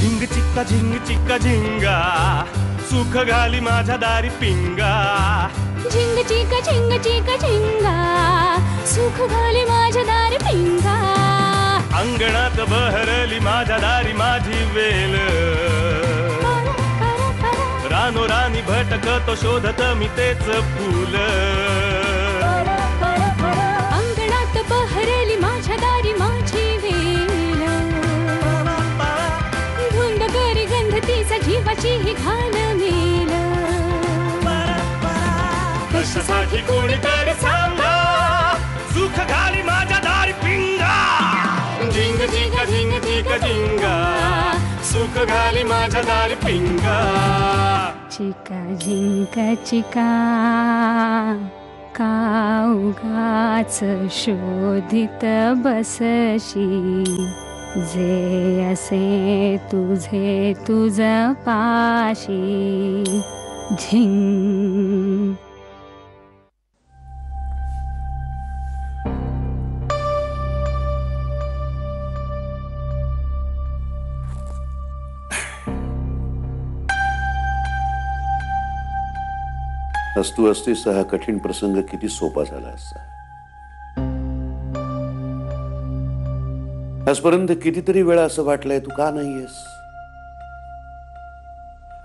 झिंग चिक्का झिंग चिक्का झिंगा सुख घाली माझ्या दारी पिंगा झिंग चिक्का झिंग चिक्का झिंगा सुख घाली माझ्या दारी पिंगा अंगणात बहरली माझ्या दारी माझी वेल रानो रानी भटकतो शोधत मी तेच फूल अंगणात बहरली माझ्या दारी माझी वेल धुंद करी गंध तिचा जीवाची ही घाल मेल कशासाठी कोणीतरी सांगा सुख घाली माझ्या दारी पिंगा झिंग चिक्का झिंग चिक्का झिंगा सुख घाली माझ्या दारी पिंगा चिका झिंका चिका का उगाच शोधित बसशी जे असे तुझे तुझ पाशी झिंग आज तू असतीस तर हा कठीण प्रसंग किती सोपा झाला असता. आजपर्यंत कितीतरी वेळा असं वाटलंय तू का नाहीयेस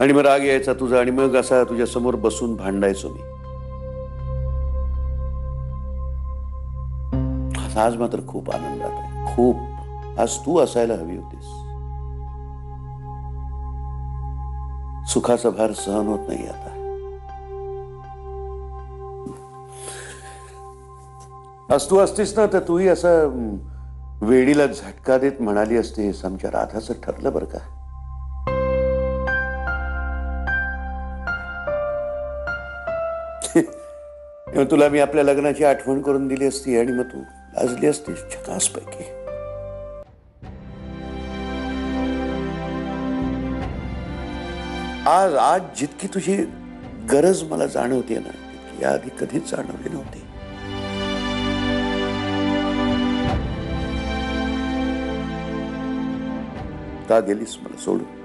आणि मग राग यायचा तुझा आणि मग असा तुझ्या समोर बसून भांडायचो मी. आज मात्र खूप आनंदात आहे खूप. आज तू असायला हवी होतीस. सुखाचा भार सहन होत नाही आता. आज तू असतीस ना तर तूही असं वेडीला झटका देत म्हणाली असतीस आमच्या राधाचं ठरलं बरं का. तुला मी आपल्या लग्नाची आठवण करून दिली असती आणि मग तू लाजली असतीस झकास पैकी. आज आज जितकी तुझी गरज मला जाणवते ना तितकी आधी कधीच जाणवली नव्हती. का गेलीस मला सोडून.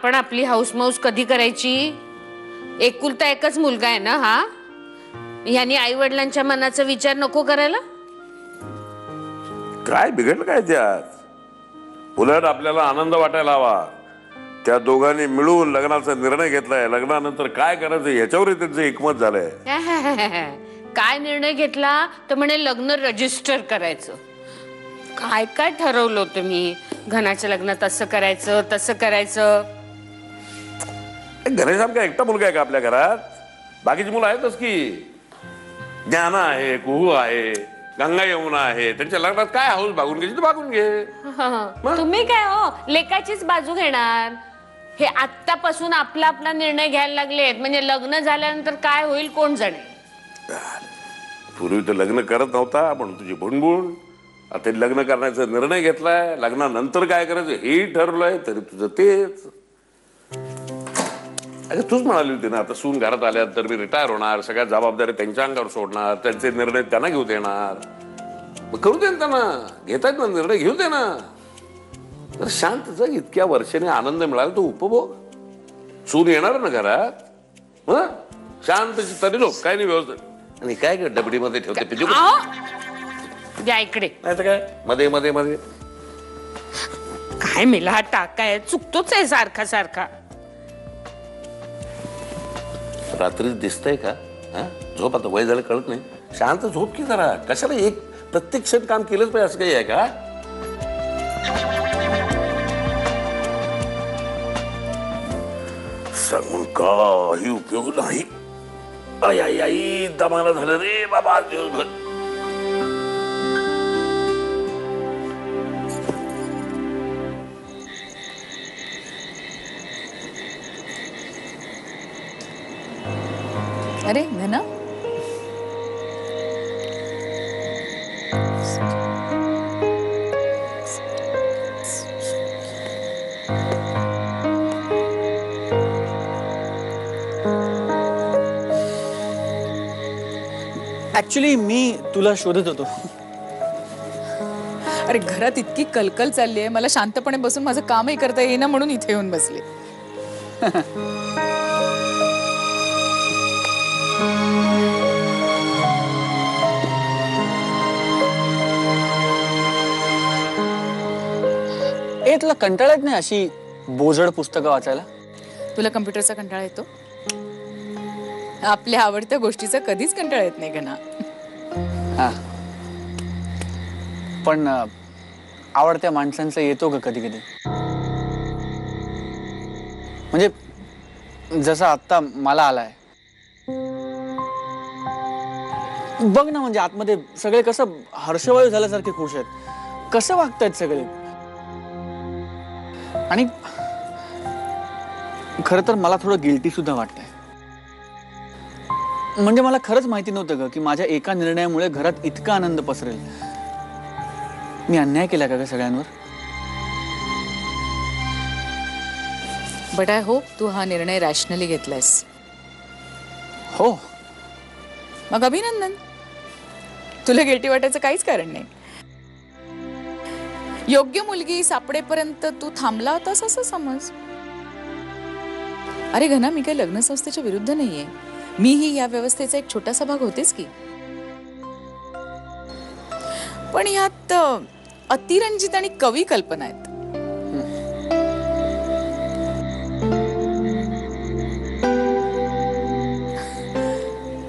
पण आपली हाऊस माऊस कधी करायची. एकुलता एकच मुलगा आहे ना हा. ह्यानी आई वडिलांच्या मनाचा विचार नको करायला. काय बिघडलं काय त्यात. उलट आपल्याला आनंद वाटायला हवा. त्या दोघांनी मिळून लग्नाचा निर्णय घेतलाय. लग्नानंतर काय करायचं याच्यावर त्यांचं एकमत झालंय. काय निर्णय घेतला तर म्हणे लग्न रजिस्टर करायचं. काय काय ठरवलं होतं मी. घनाच्या लग्नात असं करायचं तसं करायचं. गणेशसारखा एकटा मुलगा आहे का आपल्या घरात. बाकीची मुलं आहेतच की. ज्ञाना आहे कुहू आहे गंगा यमुना आहे. त्यांच्या लग्नात काय हाऊस भागून घ्यायची तर भागून घे. तुम्ही काय हो लेकाचीच बाजू घेणार. हे आत्तापासून आपला आपला निर्णय घ्यायला लागलेत म्हणजे लग्न झाल्यानंतर काय होईल कोण जाणे. पूर्वी तर लग्न करत नव्हता पण तुझी बुणबुण. आता लग्न करण्याचा निर्णय घेतलाय. लग्नानंतर काय करायचं हे ठरवलंय तरी तुझं तेच. अगं तूच म्हणाली होती ना आता सून घरात आल्यानंतर मी रिटायर होणार. सगळ्या जबाबदारी त्यांच्या अंगावर सोडणार. त्यांचे निर्णय त्यांना घेऊ देणार. मग करू दे त्यांना. घेतात ना निर्णय घेऊ दे ना. तर शांत जग. इतक्या वर्षाने आनंद मिळाला तो उपभोग. सून येणार ना घरात शांत तरी लोक काय नाही व्यवस्थित. आणि काय डबडीमध्ये ठेवते पिजू द्या इकडे. नाही तर काय मध्ये मध्ये मध्ये काय मेला हा टाकाय चुकतोच आहे सारखा सारखा. रात्री दिसतंय का. झोप आता वय झालं कळत नाही. शांत झोप की जरा. कशाला एक प्रत्येक क्षण काम केलंच पाहिजे असं काही आहे का. सांगून काही उपयोग नाही. आई आई आई दमाला झालं रे बाबा दिवसभर. अरे घना ऍक्च्युली मी तुला शोधत होतो. अरे घरात इतकी कलकल चालली आहे, मला शांतपणे बसून माझं कामही करता येईना म्हणून इथे येऊन बसले. ए तुला कंटाळा येत नाही अशी बोजड पुस्तकं वाचायला? तुला कम्प्युटरचा कंटाळा येतो? आपल्या आवडत्या गोष्टीचा कधीच कंटाळा येत नाही घना. हा पण आवडत्या माणसांचा येतो का कधी कधी? म्हणजे जसा आत्ता मला आलाय. बघ ना, म्हणजे आतमध्ये सगळे कसं हर्षवायू झाल्यासारखे खुश आहेत, कसं वागतायत सगळे. आणि खरं तर मला थोडं गिल्टी सुद्धा वाटतंय. म्हणजे मला खरंच माहिती नव्हतं ग की माझ्या एका निर्णयामुळे घरात इतका आनंद पसरेल. मी अन्याय केला का ग सगळ्यांवर? बट आय होप तू हा निर्णय रॅशनली घेतलायस. हो. मग अभिनंदन, तुला गिल्टी वाटायचं काहीच कारण नाही. योग्य मुलगी सापडेपर्यंत तू थांबला होतास असं समज. अरे घना, मी काही लग्न संस्थेच्या विरुद्ध नाहीये. मीही या व्यवस्थेचा एक छोटासा भाग होतेच की. पण यात अतिरंजित आणि कवी कल्पना आहेत.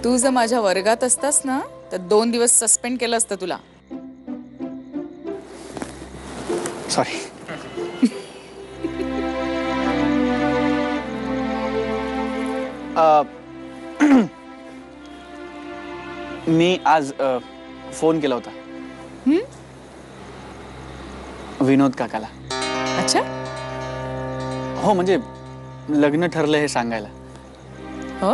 तू जर माझ्या वर्गात असतास ना तर 2 दिवस सस्पेंड केलं असतं तुला. सॉरी. मी आज फोन केला होता विनोद काकाला. अच्छा. हो, म्हणजे लग्न ठरलं हे सांगायला. हो.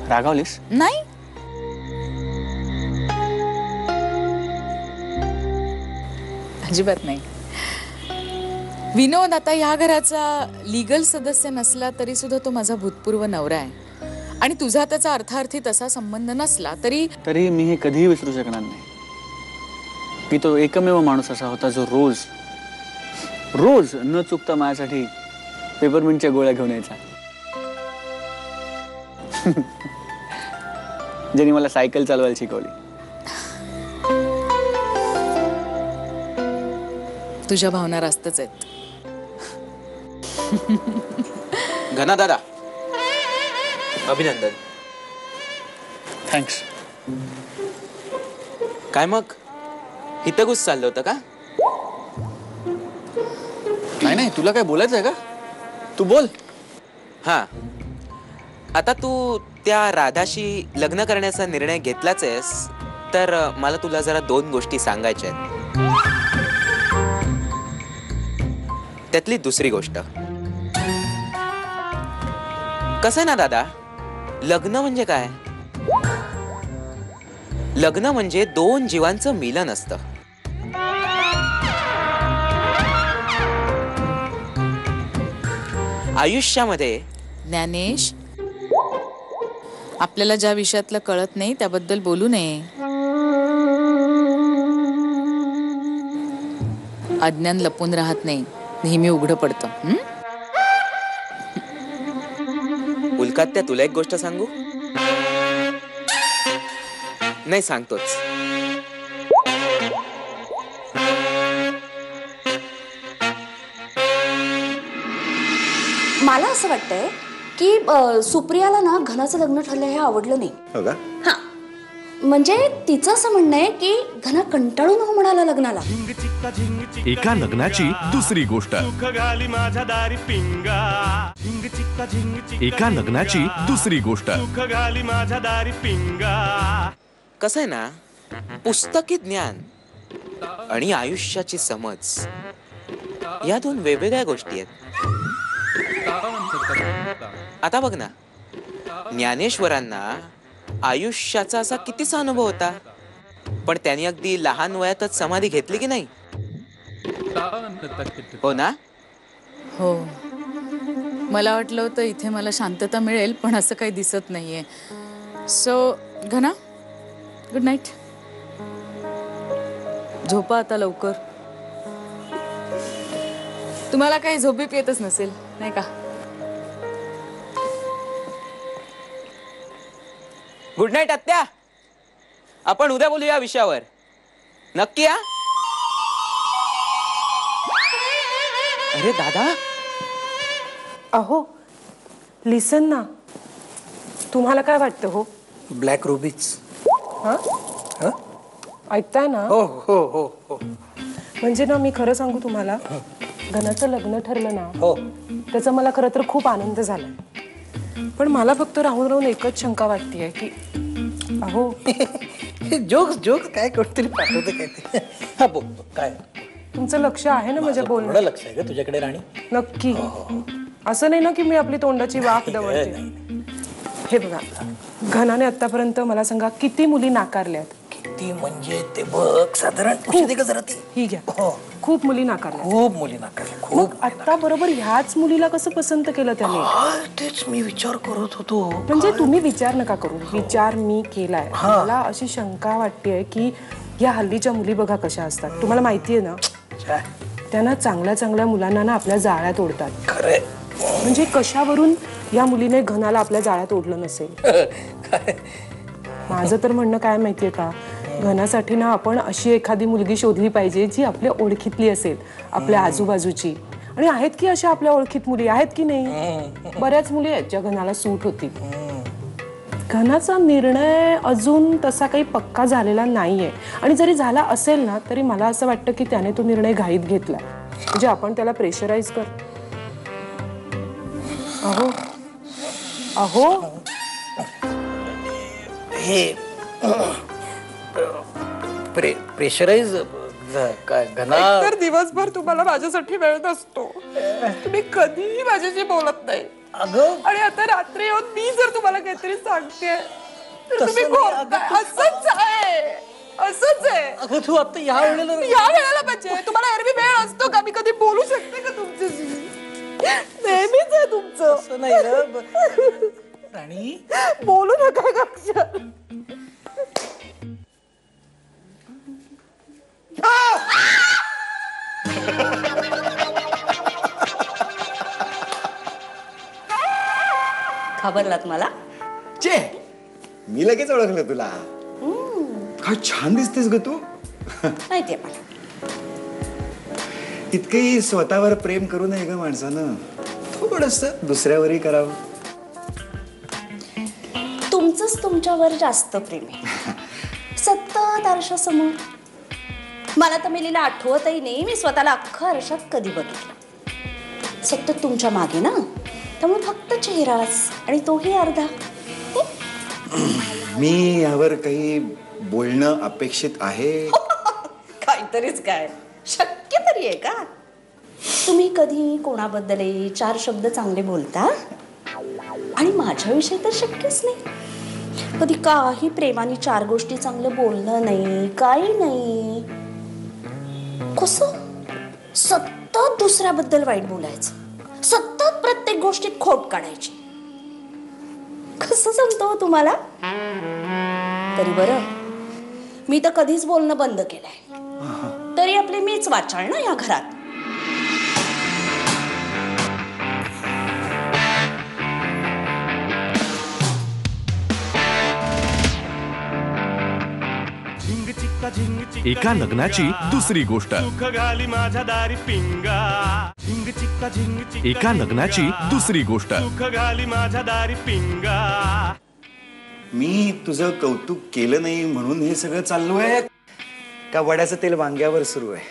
रागावलीस? नाही. अजिबात नाही. विनोद आता ह्या घराचा लीगल सदस्य नसला तरी सुद्धा तो माझा भूतपूर्व नवरा आहे. आणि तुझा त्याचा अर्थार्थी तसा संबंध नसला तरी मी हे कधीही विसरू शकणार नाही की तो एकमेव माणूस असा होता जो रोज न चुकता माझ्यासाठी पेपरमिंटच्या गोळ्या घेऊन यायचा. ज्यांनी मला सायकल चालवायला शिकवली. तुझ्या भावना रास्तच आहेत. घना दादा, अभिनंदन. थँक्स. काय मग हितगुज चाललं होतं का? नाही, तुला काय बोलायचं आहे का? तू बोल. हा, आता तू त्या राधाशी लग्न करण्याचा निर्णय घेतलाच आहेस तर मला तुला जरा 2 गोष्टी सांगायच्या आहेत. त्यातली दुसरी गोष्ट, कसं ना दादा, लग्न म्हणजे काय? लग्न म्हणजे 2 जीवांचं मिलन असतं. आयुष्यामध्ये ज्ञानेश, आपल्याला ज्या विषयातलं कळत नाही त्याबद्दल बोलू नये. अज्ञान लपून राहत नाही, नेहमी उघडं पडतं. उल्कात्या, तुला एक गोष्ट सांगू? नाही, सांगतोच. मला असं वाटतंय की सुप्रियाला ना घनाचं लग्न ठरलं हे आवडलं नाही. हो का? हा, म्हणजे तिचं असं म्हणणं आहे की घना कंटाळून हो म्हणाला लग्नाला. एका लग्नाची दुसरी गोष्ट. एका लग्नाची दुसरी गोष्ट. कसं आहे ना, पुस्तकी ज्ञान आणि आयुष्याची समज या दोन वेगवेगळ्या गोष्टी आहेत. आता बघ ना, ज्ञानेश्वरांना आयुष्याचा असा कितीसा अनुभव होता, पण त्यांनी अगदी लहान वयातच समाधी घेतली की नाही? हो ना? हो, मला वाटलं होतं इथे मला शांतता मिळेल, पण असं काही दिसत नाहीये. सो घना, गुड नाईट. झोपा आता लवकर. तुम्हाला काही झोपी येतच नसेल नाही का? गुड नाईट आत्या. आपण उद्या बोलू या विषयावर. नक्की या. अरे दादा. अहो लिसन ना, तुम्हाला काय वाटतं हो? Black rubies. ऐकताय ना? हो हो हो हो. म्हणजे ना, मी खरं सांगू तुम्हाला, घनाचं लग्न ठरलं ना, हो. त्याचा मला खरं तर खूप आनंद झालाय. पण मला फक्त राहून राहून एकच शंका वाटतेय की अहो जोक्स जोक्स काय कोणतरी पाठवते काय ते. हा बोल काय. तुमचं लक्ष आहे ना माझ्या बोलण्यात? थोडं लक्ष आहे का तुझ्याकडे राणी? नक्की. असं नाही ना की मी आपली तोंडाची वाफ दवडते. हे बघा, घनाने आतापर्यंत मला सांगा किती मुली नाकारल्यात? किती म्हणजे ते बघ साधारण जरा ती. ही घ्या. खूप मुली नाकारल्या. खूप मुली नाकारल्या. मग आता बरोबर ह्याच मुलीला कसं पसंत केलं त्याने? तेच मी विचार करत होतो. म्हणजे तुम्ही विचार नका करू, विचार मी केलाय. मला अशी शंका वाटतेय की या हल्लीच्या मुली बघा कशा असतात. तुम्हाला माहितीये ना, त्यांना चांगल्या चांगल्या मुलांना ना आपल्या जाळ्यात ओढतात. खरंय. म्हणजे कशावरून या मुलीने घनाला आपल्या जाळ्यात ओढलं नसेल? माझं तर म्हणणं काय माहितीये का, घनासाठी ना आपण अशी एखादी मुलगी शोधली पाहिजे जी आपल्या ओळखीतली असेल, आपल्या आजूबाजूची. आणि आहेत की अशा आपल्या ओळखीत मुली, आहेत की नाही? बऱ्याच मुली आहेत ज्या घनाला सूट होतील. घनाचा निर्णय अजून तसा काही पक्का झालेला नाहीये. आणि जरी झाला असेल ना, तरी मला असं वाटतं की त्याने तो निर्णय घाईत घेतला. म्हणजे आपण त्याला प्रेशराईज कर. अहो अहो हे प्रेशराईज काय घना? तर दिवसभर तुम्हाला माझ्यासाठी वेळ नसतो. तुम्ही कधीही माझ्याशी बोलत नाही. अगं आणि आता रात्री येऊन मी जर तुम्हाला काहीतरी सांगते तर तुम्ही बोलताय. असंच आहे, असंच आहे. अगं तू आता या वेळेला म्हणजे तुम्हाला एरवी वेळ असतो का? मी कधी बोलू शकते का तुमच्याशी? नेहमीच आहे तुमचं. असं नाही ग राणी. बोलू नका का अक्षर. खबरलात मला? चे मी लगेच ओळखलं तुला. काय छान दिसतेस ग तू. माहितीये मला. इतकंही स्वतःवर प्रेम करू नये ग माणसानं. थोडस दुसऱ्यावरही करावं. तुमचंच तुमच्यावर जास्त प्रेम आहे. सतत आरशासमोर. मला तर मेलीला आठवतही नाही मी स्वतःला अख्खा आरशात कधी बघितलं. सतत तुमच्या मागे ना, त्यामुळे फक्त चेहराच, आणि तोही अर्धा. मी यावर काही बोलणं अपेक्षित आहे? काहीतरीच काय, शक्य तरी आहे का? तुम्ही कधी कोणाबद्दलही 4 शब्द चांगले बोलता? आणि माझ्याविषयी तर शक्यच नाही. कधी काही प्रेमाने 4 गोष्टी चांगलं बोलणं नाही, काही नाही. कसं सतत दुसऱ्याबद्दल वाईट बोलायचं, सतत प्रत्येक गोष्टीत खोट काढायची. कसं जमतं तुम्हाला? तरी बरं, मी तर कधीच बोलणं बंद केलंय. तरी आपले मीच वाचाळ ना या घरात. एका लग्नाची दुसरी गोष्ट. सुख घाली माझ्या दारी पिंगा. झिंग चिक्का झिंग चिक्का. एका लग्नाची दुसरी गोष्ट. सुख घाली माझ्या दारी पिंगा. मी तुझं कौतुक केलं नाही म्हणून हे सगळं चालू आहे का वड्याचं तेल वांग्यावर सुरू आहे?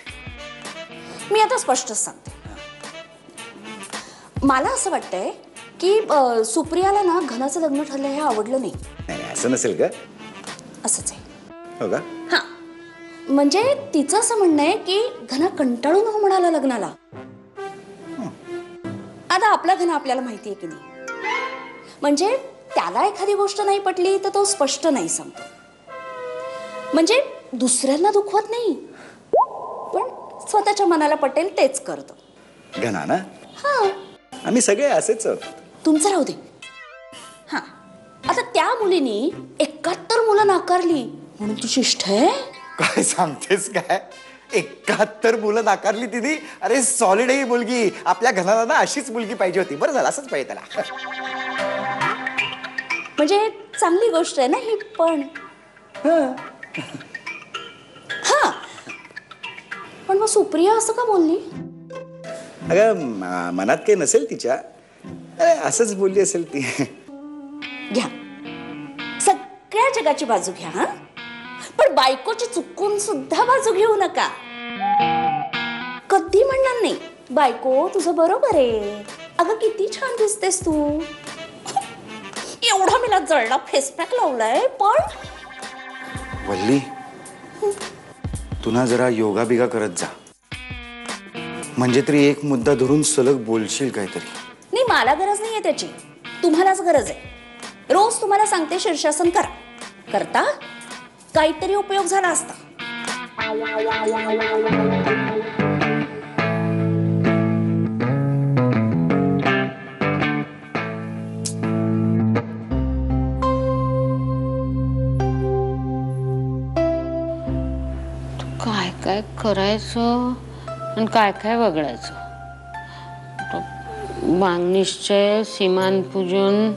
मी आता स्पष्टच सांगते. मला असं वाटतंय की सुप्रियाला ना घनाचं लग्न ठरलं हे आवडलं नाही. नाही असं नसेल का? असंच आहे. हो का? हा, म्हणजे तिचं असं म्हणणं आहे की घना कंटाळून हो म्हणाला लग्नाला. आता आपला घना आपल्याला माहिती आहे की नाही, म्हणजे त्याला एखादी गोष्ट नाही पटली तर तो स्पष्ट नाही सांगतो. म्हणजे दुसऱ्यांना दुखवत नाही, पण स्वतःच्या मनाला पटेल तेच करतो. घना ना, हा, आम्ही सगळे असेच आहोत. तुमचं राहू दे. हा, आता त्या मुलीनी 71 मुलं नाकारली म्हणून ती शिष्ट आहे. काय सांगतेस काय? 71 मुलं नाकारली तिने? अरे सॉलिड ही मुलगी. आपल्या घराला ना अशीच मुलगी पाहिजे होती. बरं झालं, असंच पाहिजे त्याला. म्हणजे चांगली गोष्ट आहे ना ही. पण हा, पण मग सुप्रिया असं का बोलली? अगं मनात काही नसेल तिच्या, असंच बोलली असेल ती. घ्या, सगळ्या जगाची बाजू घ्या, हा, पण बायकोची चुकून सुद्धा बाजू घेऊ नका. कधी म्हणणार नाही बायको तुझं बरोबर आहे, अगं किती छान दिसतेस तू, एवढा मला जळला फेसपॅक लावलाय. पण वल्ली, तू ना जरा योगा बिगा करत जा, म्हणजे तरी एक मुद्दा धरून सलग बोलशील काहीतरी. नाही, मला गरज नाहीये त्याची, तुम्हालाच गरज आहे. रोज तुम्हाला सांगते शीर्षासन करा, करता काहीतरी उपयोग झाला असता. काय काय करायचं आणि काय काय वगळायचं. वांगनिश्चय, सीमानपूजन,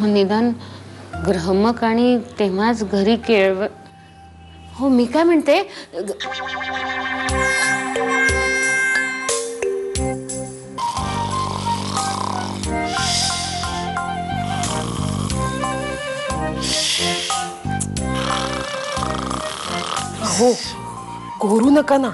निदान ग्रहमक आणि तेव्हाच घरी केळव. हो, मी काय म्हणते, हो, घोरू नका ना.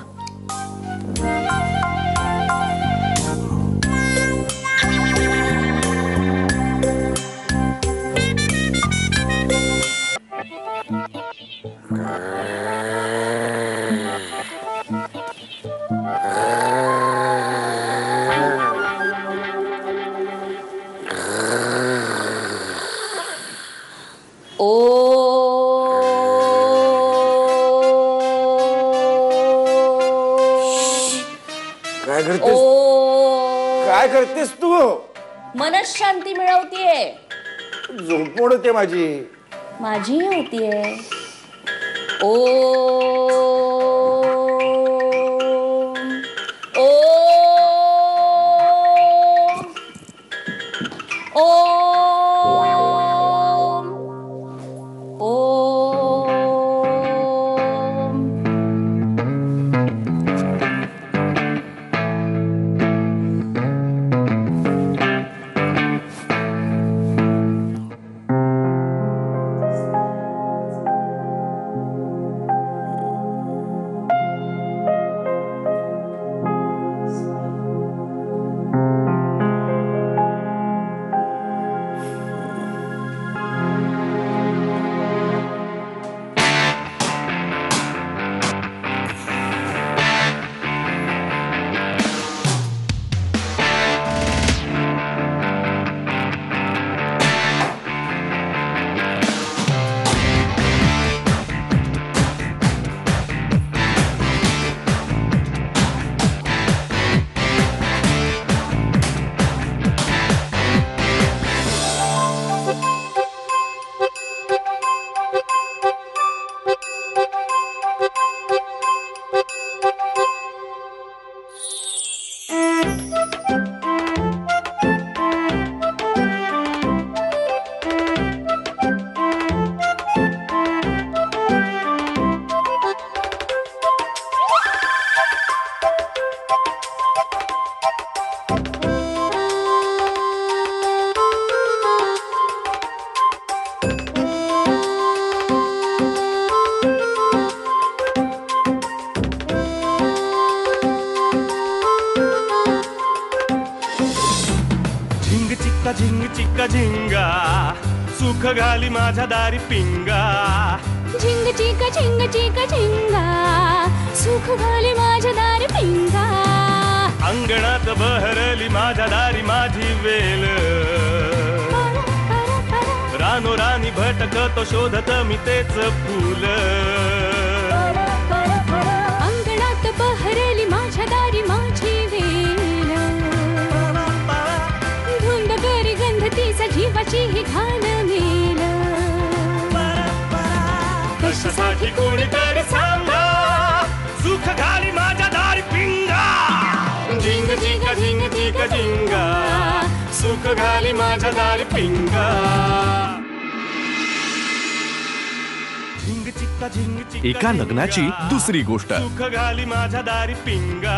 काय करतेस तू? मनशांती मिळवतीये. झोप मोडते माझी. माझी होतीये. ओ झिंग चिक्का झिंगा सुख घाली माझ्या दारी पिंगा. झिंग चिका झिंग चिका झिंगा सुख घाली माझ्या दारी पिंगा अंगणात बहरली माझ्या दारी माझी वेल रानोरानी भटकतो शोधत मी तेच फूल अंगणात बहरली माझ्या दारी माझी वेल धुंद करी गंध तिचा जीवाची ही घाण मेल कशासाठी कोणीतरी सांगा सुख घाली माझ्या दारी पिंगा झिंग चिका झिंग चिका झिंगा सुख घाली माझ्या दारी पिंगा झिंग चिका झिंग चिका एका लग्नाची दुसरी गोष्ट सुख घाली माझ्या दारी पिंगा